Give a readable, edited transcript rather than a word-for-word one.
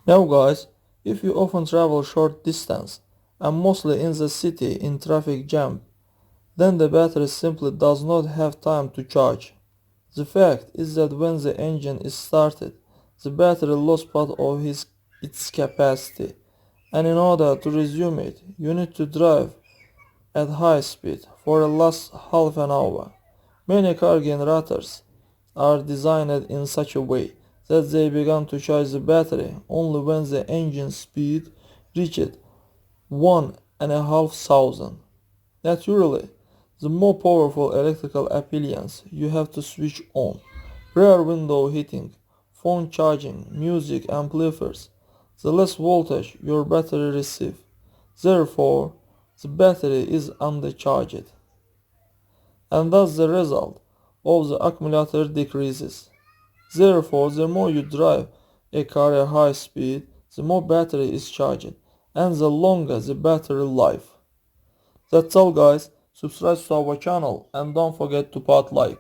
Now guys, if you often travel short distance and mostly in the city in traffic jam, then the battery simply does not have time to charge. The fact is that when the engine is started, the battery lost part of its capacity, and in order to resume it, you need to drive at high speed for the last half an hour. Many car generators are designed in such a way that they begin to charge the battery only when the engine speed reaches 1,500. Naturally, the more powerful electrical appliance you have to switch on, rear window heating, phone charging, music amplifiers, the less voltage your battery receives. Therefore, the battery is undercharged, and thus the result of the accumulator decreases. Therefore, the more you drive a car at high speed, the more battery is charged, and the longer the battery life. That's all guys, subscribe to our channel and don't forget to put like.